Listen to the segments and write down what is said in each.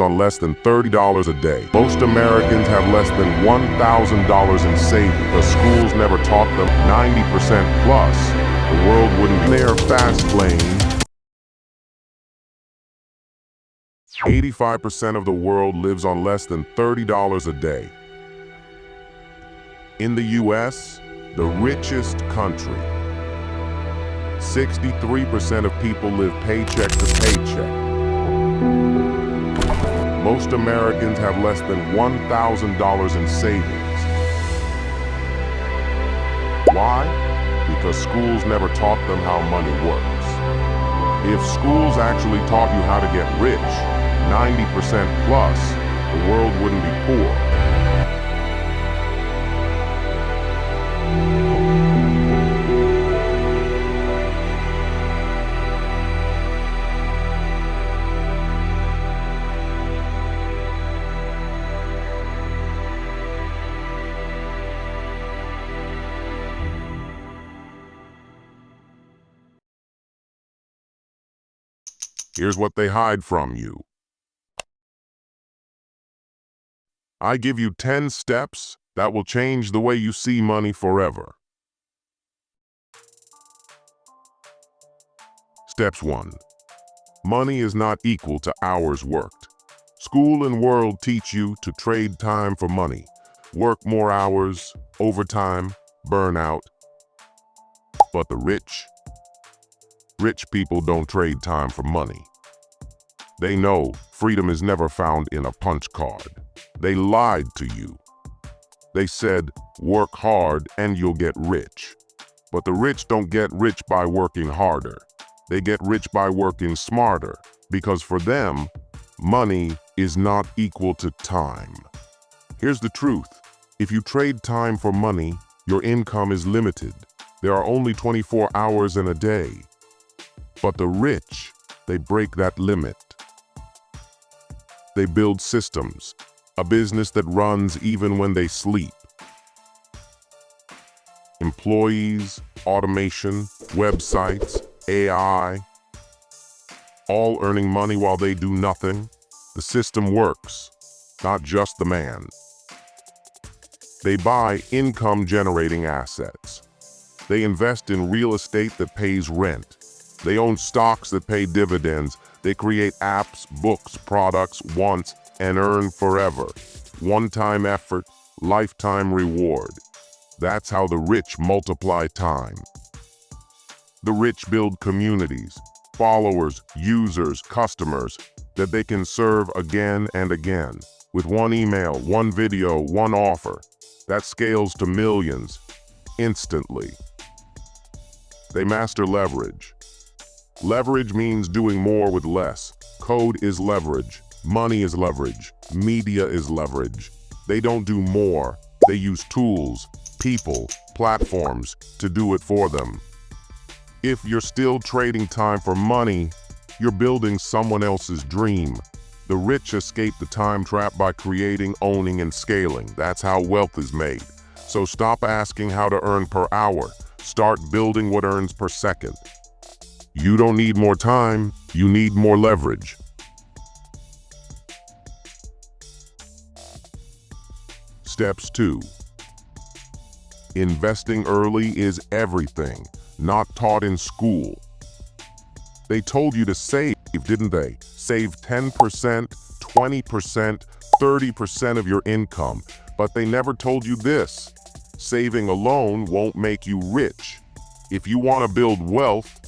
on less than $30 a day. Most Americans have less than $1,000 in savings. The schools never taught them 90% plus. The world wouldn't be there fast lane. 85% of the world lives on less than $30 a day. In the US, the richest country, 63% of people live paycheck to paycheck. Most Americans have less than $1,000 in savings. Why? Because schools never taught them how money works. If schools actually taught you how to get rich, 90% plus, the world wouldn't be poor. Here's what they hide from you. I give you 10 steps that will change the way you see money forever. Steps 1. Money is not equal to hours worked. School and world teach you to trade time for money. Work more hours, overtime, burnout. But the rich people don't trade time for money. They know freedom is never found in a punch card. They lied to you. They said, work hard and you'll get rich. But the rich don't get rich by working harder. They get rich by working smarter, because for them, money is not equal to time. Here's the truth. If you trade time for money, your income is limited. There are only 24 hours in a day. But the rich, they break that limit. They build systems, a business that runs even when they sleep. Employees, automation, websites, AI, all earning money while they do nothing. The system works, not just the man. They buy income-generating assets. They invest in real estate that pays rent. They own stocks that pay dividends. They create apps, books, products once and earn forever. One-time effort, lifetime reward. That's how the rich multiply time. The rich build communities, followers, users, customers that they can serve again and again. With one email, one video, one offer, that scales to millions instantly. They master leverage. Leverage means doing more with less. Code is leverage. Money is leverage. Media is leverage. They don't do more. They use tools, people, platforms to do it for them. If you're still trading time for money, you're building someone else's dream. The rich escape the time trap by creating, owning, and scaling. That's how wealth is made. So stop asking how to earn per hour. Start building what earns per second. You don't need more time, you need more leverage. Steps 2. Investing early is everything, not taught in school. They told you to save, didn't they? Save 10%, 20%, 30% of your income. But they never told you this. Saving alone won't make you rich. If you want to build wealth,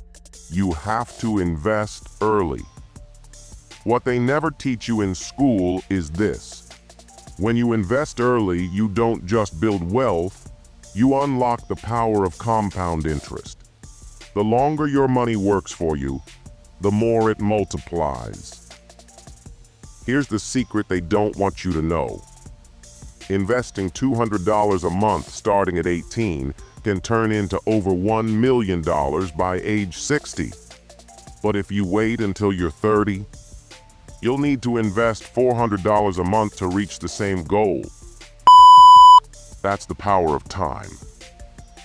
you have to invest early. What they never teach you in school is this. When you invest early, you don't just build wealth, you unlock the power of compound interest. The longer your money works for you, the more it multiplies. Here's the secret they don't want you to know. Investing $200 a month starting at 18 can turn into over $1 million by age 60. But if you wait until you're 30, you'll need to invest $400 a month to reach the same goal. That's the power of time.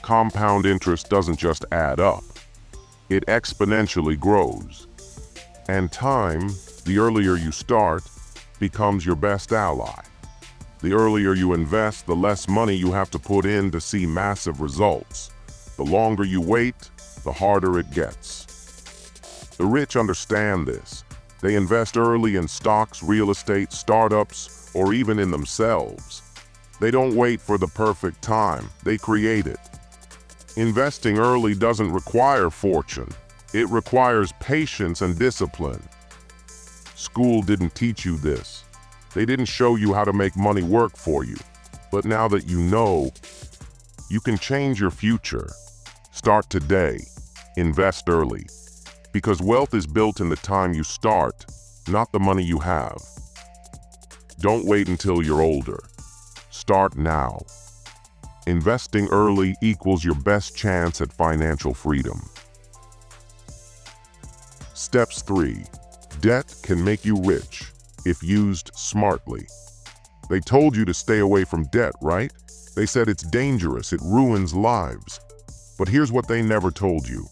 Compound interest doesn't just add up. It exponentially grows. And time, the earlier you start, becomes your best ally. The earlier you invest, the less money you have to put in to see massive results. The longer you wait, the harder it gets. The rich understand this. They invest early in stocks, real estate, startups, or even in themselves. They don't wait for the perfect time, they create it. Investing early doesn't require fortune. It requires patience and discipline. School didn't teach you this. They didn't show you how to make money work for you. But now that you know, you can change your future. Start today. Invest early. Because wealth is built in the time you start, not the money you have. Don't wait until you're older. Start now. Investing early equals your best chance at financial freedom. Steps 3. Debt can make you rich if used smartly. They told you to stay away from debt, right? They said it's dangerous, it ruins lives. But here's what they never told you.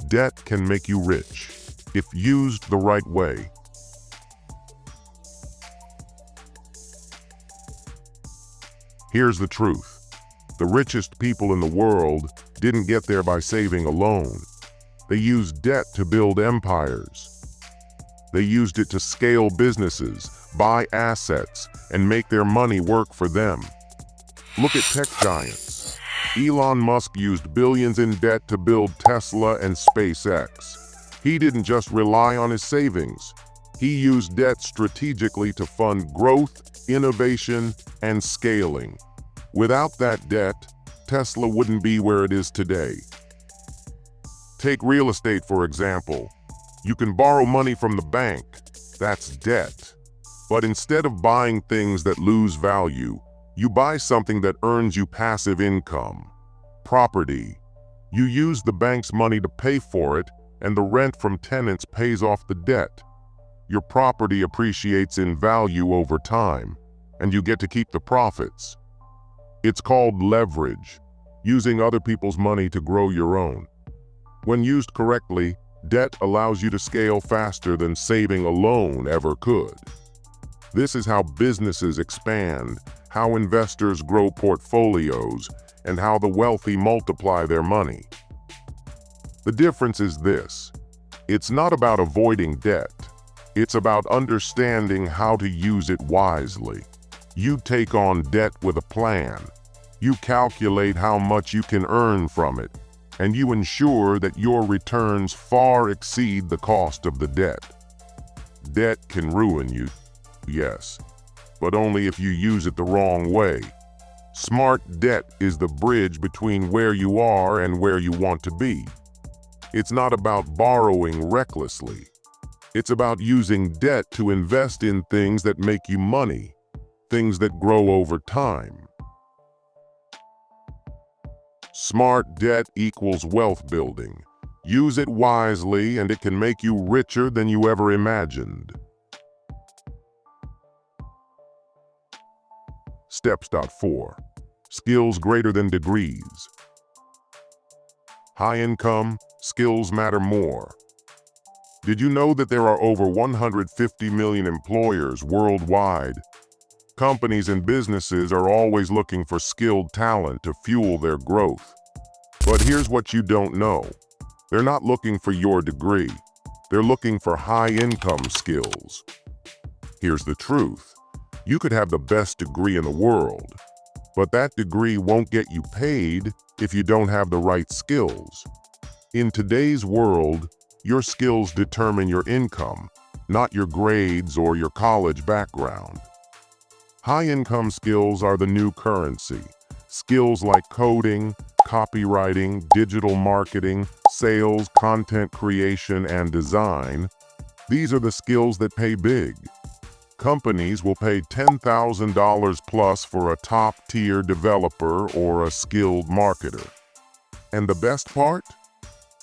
Debt can make you rich if used the right way. Here's the truth. The richest people in the world didn't get there by saving alone. They used debt to build empires. They used it to scale businesses, buy assets, and make their money work for them. Look at tech giants. Elon Musk used billions in debt to build Tesla and SpaceX. He didn't just rely on his savings. He used debt strategically to fund growth, innovation, and scaling. Without that debt, Tesla wouldn't be where it is today. Take real estate, for example. You can borrow money from the bank. That's debt. But instead of buying things that lose value, you buy something that earns you passive income. Property. You use the bank's money to pay for it, and the rent from tenants pays off the debt. Your property appreciates in value over time, and you get to keep the profits. It's called leverage, using other people's money to grow your own. When used correctly, debt allows you to scale faster than saving alone ever could. This is how businesses expand, how investors grow portfolios, and how the wealthy multiply their money. The difference is this: it's not about avoiding debt. It's about understanding how to use it wisely. You take on debt with a plan. You calculate how much you can earn from it, and you ensure that your returns far exceed the cost of the debt. Debt can ruin you, yes, but only if you use it the wrong way. Smart debt is the bridge between where you are and where you want to be. It's not about borrowing recklessly. It's about using debt to invest in things that make you money, things that grow over time. Smart debt equals wealth building. Use it wisely and it can make you richer than you ever imagined. Steps 4. Skills greater than degrees. High income, skills matter more. Did you know that there are over 150 million employers worldwide? Companies and businesses are always looking for skilled talent to fuel their growth. But here's what you don't know. They're not looking for your degree. They're looking for high-income skills. Here's the truth. You could have the best degree in the world, but that degree won't get you paid if you don't have the right skills. In today's world, your skills determine your income, not your grades or your college background. High-income skills are the new currency. Skills like coding, copywriting, digital marketing, sales, content creation, and design. These are the skills that pay big. Companies will pay $10,000 plus for a top-tier developer or a skilled marketer. And the best part?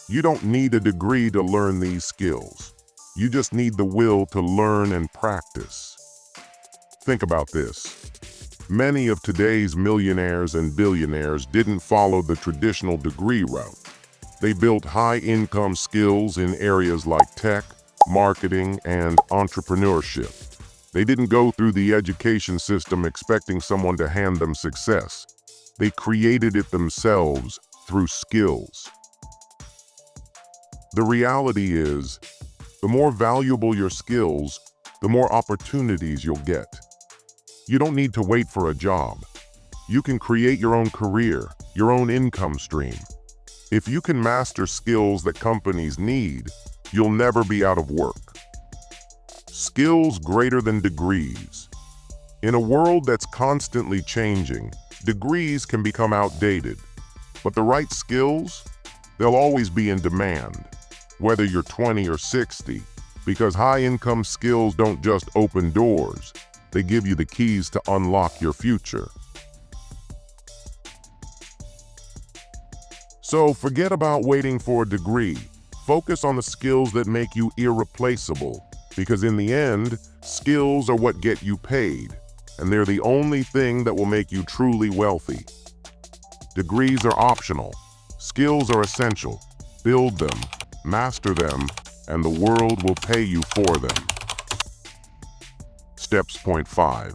You don't need a degree to learn these skills. You just need the will to learn and practice. Think about this. Many of today's millionaires and billionaires didn't follow the traditional degree route. They built high-income skills in areas like tech, marketing, and entrepreneurship. They didn't go through the education system expecting someone to hand them success. They created it themselves through skills. The reality is, the more valuable your skills, the more opportunities you'll get. You don't need to wait for a job. You can create your own career, your own income stream. If you can master skills that companies need, you'll never be out of work. Skills greater than degrees. In a world that's constantly changing, degrees can become outdated. But the right skills, they'll always be in demand, whether you're 20 or 60, because high-income skills don't just open doors, they give you the keys to unlock your future. So forget about waiting for a degree. Focus on the skills that make you irreplaceable, because in the end, skills are what get you paid, and they're the only thing that will make you truly wealthy. Degrees are optional. Skills are essential. Build them, master them, and the world will pay you for them. Steps point 5.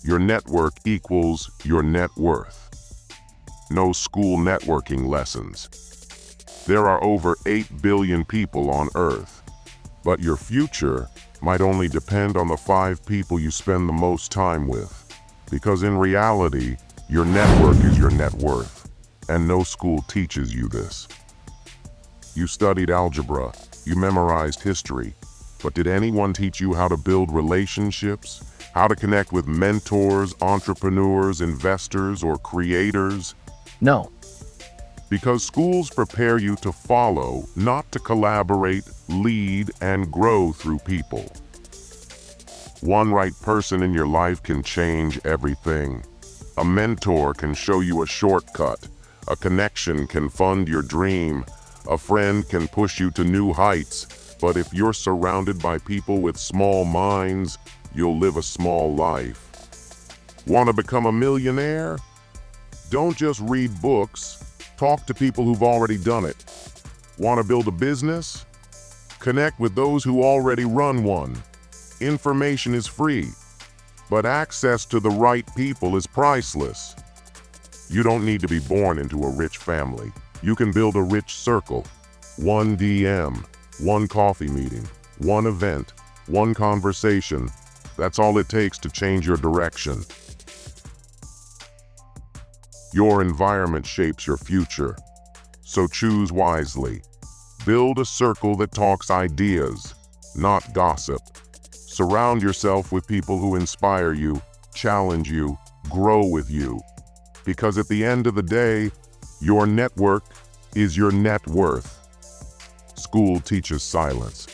Your network equals your net worth. No school networking lessons. There are over 8 billion people on Earth, but your future might only depend on the 5 people you spend the most time with, because in reality, your network is your net worth, and no school teaches you this. You studied algebra, you memorized history, but did anyone teach you how to build relationships, how to connect with mentors, entrepreneurs, investors, or creators? No. Because schools prepare you to follow, not to collaborate, lead, and grow through people. One right person in your life can change everything. A mentor can show you a shortcut. A connection can fund your dream. A friend can push you to new heights. But if you're surrounded by people with small minds, you'll live a small life. Want to become a millionaire? Don't just read books. Talk to people who've already done it. Want to build a business? Connect with those who already run one. Information is free, but access to the right people is priceless. You don't need to be born into a rich family. You can build a rich circle. One DM, one coffee meeting, one event, one conversation. That's all it takes to change your direction. Your environment shapes your future, so choose wisely. Build a circle that talks ideas, not gossip. Surround yourself with people who inspire you, challenge you, grow with you. Because at the end of the day, your network is your net worth. School teaches silence.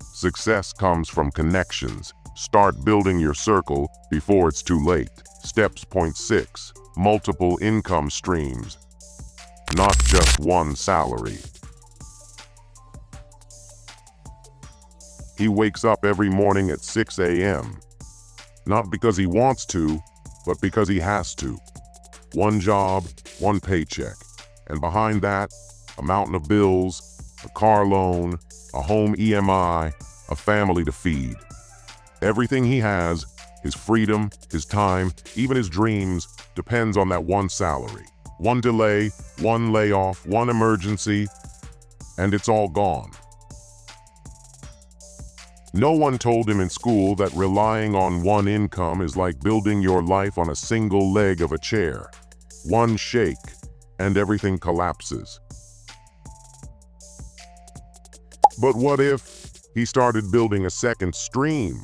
Success comes from connections. Start building your circle before it's too late. Steps point 6. Multiple income streams, not just one salary. He wakes up every morning at 6 a.m., not because he wants to, but because he has to. One job, one paycheck, and behind that, a mountain of bills, a car loan, a home EMI, a family to feed. Everything he has, his freedom, his time, even his dreams, depends on that one salary. One delay, one layoff, one emergency, and it's all gone. No one told him in school that relying on one income is like building your life on a single leg of a chair. One shake, and everything collapses. But what if he started building a second stream?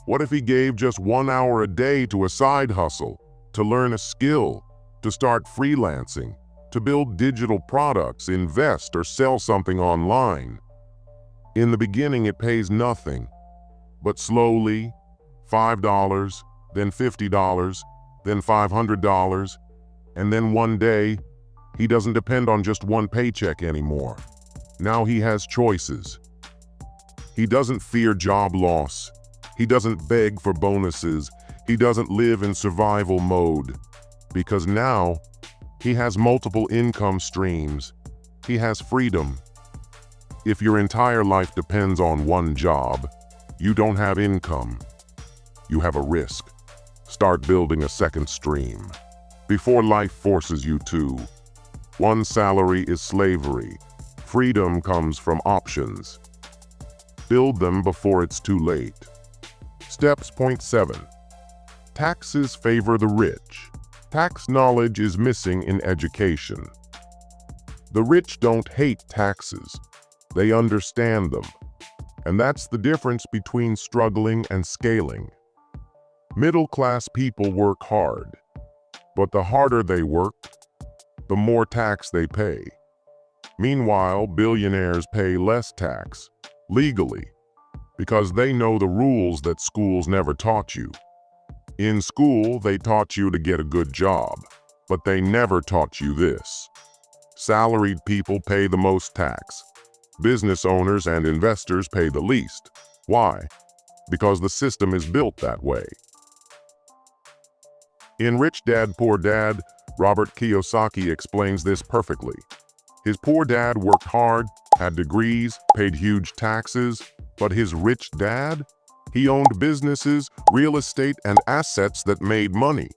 What if he gave just 1 hour a day to a side hustle, to learn a skill, to start freelancing, to build digital products, invest, or sell something online? In the beginning, it pays nothing, but slowly, $5, then $50, then $500, and then one day, he doesn't depend on just one paycheck anymore. Now he has choices. He doesn't fear job loss. He doesn't beg for bonuses. He doesn't live in survival mode. Because now, he has multiple income streams. He has freedom. If your entire life depends on one job, you don't have income. you have a risk. Start building a second stream before life forces you to. One salary is slavery. Freedom comes from options. Build them before it's too late. Steps. Point 7. Taxes favor the rich. Tax knowledge is missing in education. The rich don't hate taxes. They understand them. And that's the difference between struggling and scaling. Middle-class people work hard, but the harder they work, the more tax they pay. Meanwhile, billionaires pay less tax, legally, because they know the rules that schools never taught you. In school, they taught you to get a good job, but they never taught you this. Salaried people pay the most tax. Business owners and investors pay the least. Why? Because the system is built that way. In Rich Dad, Poor Dad, Robert Kiyosaki explains this perfectly. His poor dad worked hard, had degrees, paid huge taxes, but his rich dad? He owned businesses, real estate, and assets that made money,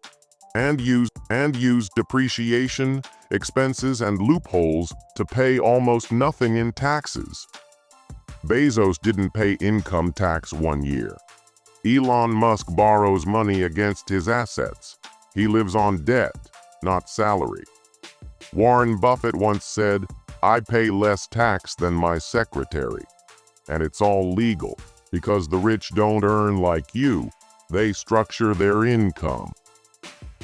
and used depreciation, expenses, and loopholes to pay almost nothing in taxes. Bezos didn't pay income tax 1 year. Elon Musk borrows money against his assets. He lives on debt, not salary. Warren Buffett once said, "I pay less tax than my secretary." And it's all legal, because the rich don't earn like you. They structure their income.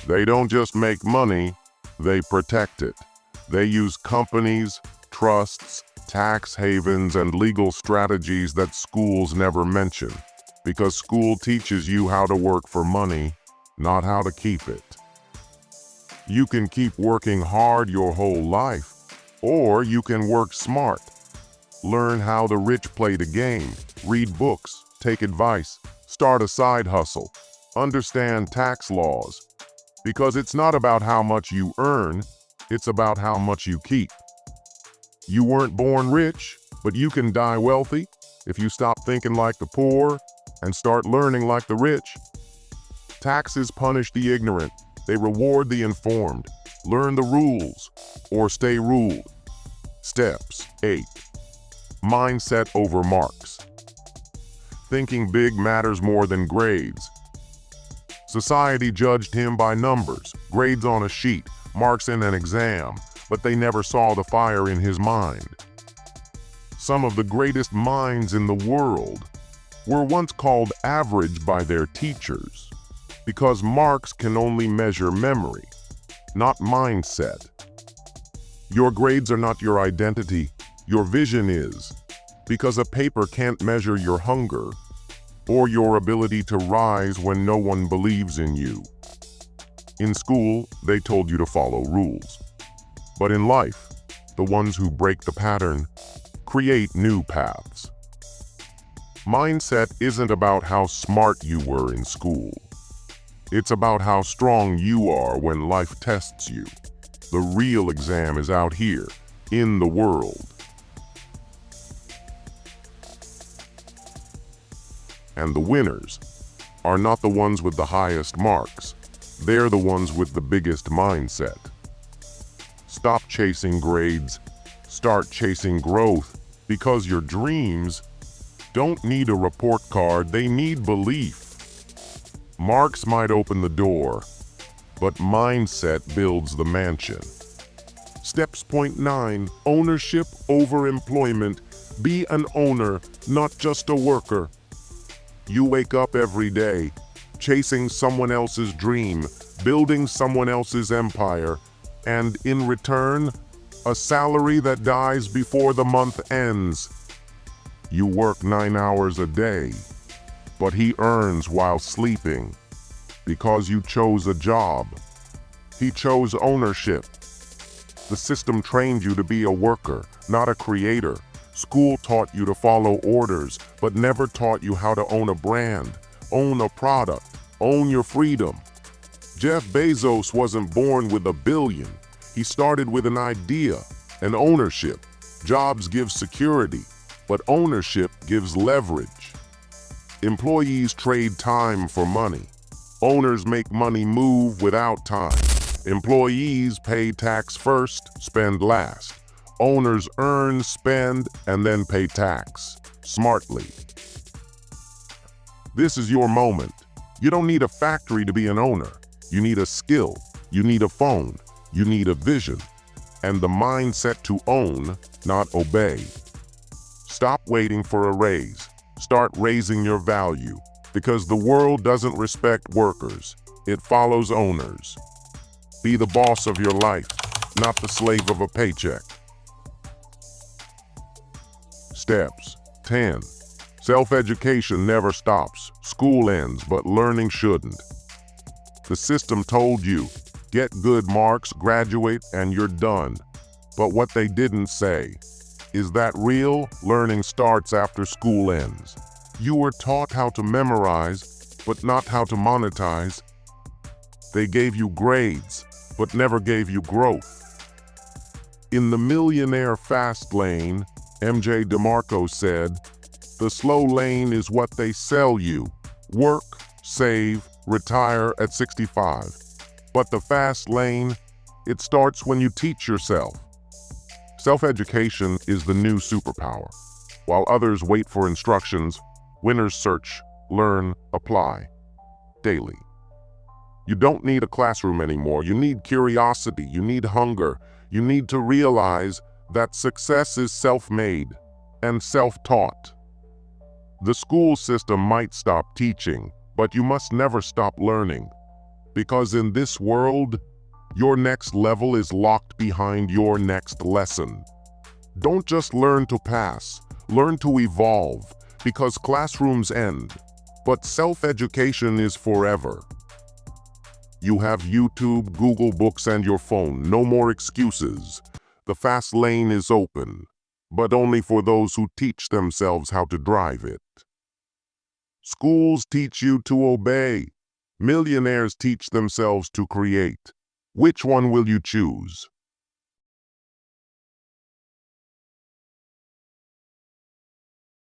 They don't just make money, they protect it. They use companies, trusts, tax havens, and legal strategies that schools never mention, because school teaches you how to work for money, not how to keep it. You can keep working hard your whole life, or you can work smart. Learn how the rich play the game, read books, take advice, start a side hustle, understand tax laws. Because it's not about how much you earn, it's about how much you keep. You weren't born rich, but you can die wealthy if you stop thinking like the poor and start learning like the rich. Taxes punish the ignorant, they reward the informed. Learn the rules, or stay ruled. Steps. 8. Mindset over marks. Thinking big matters more than grades. Society judged him by numbers, grades on a sheet, marks in an exam, but they never saw the fire in his mind. Some of the greatest minds in the world were once called average by their teachers, because marks can only measure memory, not mindset. Your grades are not your identity, your vision is, because a paper can't measure your hunger or your ability to rise when no one believes in you. In school, they told you to follow rules. But in life, the ones who break the pattern create new paths. Mindset isn't about how smart you were in school. It's about how strong you are when life tests you. The real exam is out here, in the world. And the winners are not the ones with the highest marks. They're the ones with the biggest mindset. Stop chasing grades. Start chasing growth, because your dreams don't need a report card, they need belief. Marks might open the door, but mindset builds the mansion. Steps. Point 9. Ownership over employment. Be an owner, not just a worker. You wake up every day, chasing someone else's dream, building someone else's empire, and in return, a salary that dies before the month ends. You work 9 hours a day, but he earns while sleeping, because you chose a job. He chose ownership. The system trained you to be a worker, not a creator. School taught you to follow orders, but never taught you how to own a brand, own a product, own your freedom. Jeff Bezos wasn't born with $1 billion. He started with an idea, an ownership. Jobs give security, but ownership gives leverage. Employees trade time for money. Owners make money move without time. Employees pay tax first, spend last. Owners earn, spend, and then pay tax smartly. This is your moment. You don't need a factory to be an owner. You need a skill. You need a phone. You need a vision. And the mindset to own, not obey. Stop waiting for a raise. Start raising your value. Because the world doesn't respect workers. It follows owners. Be the boss of your life, not the slave of a paycheck. Steps 10. Self-education never stops. School ends, but learning shouldn't. The system told you, get good marks, graduate, and you're done. But what they didn't say is that real learning starts after school ends. You were taught how to memorize, but not how to monetize. They gave you grades, but never gave you growth. In the Millionaire fast lane, MJ DeMarco said, the slow lane is what they sell you. Work, save, retire at 65. But the fast lane, it starts when you teach yourself. Self-education is the new superpower. While others wait for instructions, winners search, learn, apply daily. You don't need a classroom anymore. You need curiosity. You need hunger. You need to realize that success is self-made and self-taught. The school system might stop teaching, but you must never stop learning. Because in this world, your next level is locked behind your next lesson. Don't just learn to pass, learn to evolve, because classrooms end, but self-education is forever. You have YouTube, Google Books, and your phone. No more excuses. The fast lane is open, but only for those who teach themselves how to drive it. Schools teach you to obey. Millionaires teach themselves to create. Which one will you choose?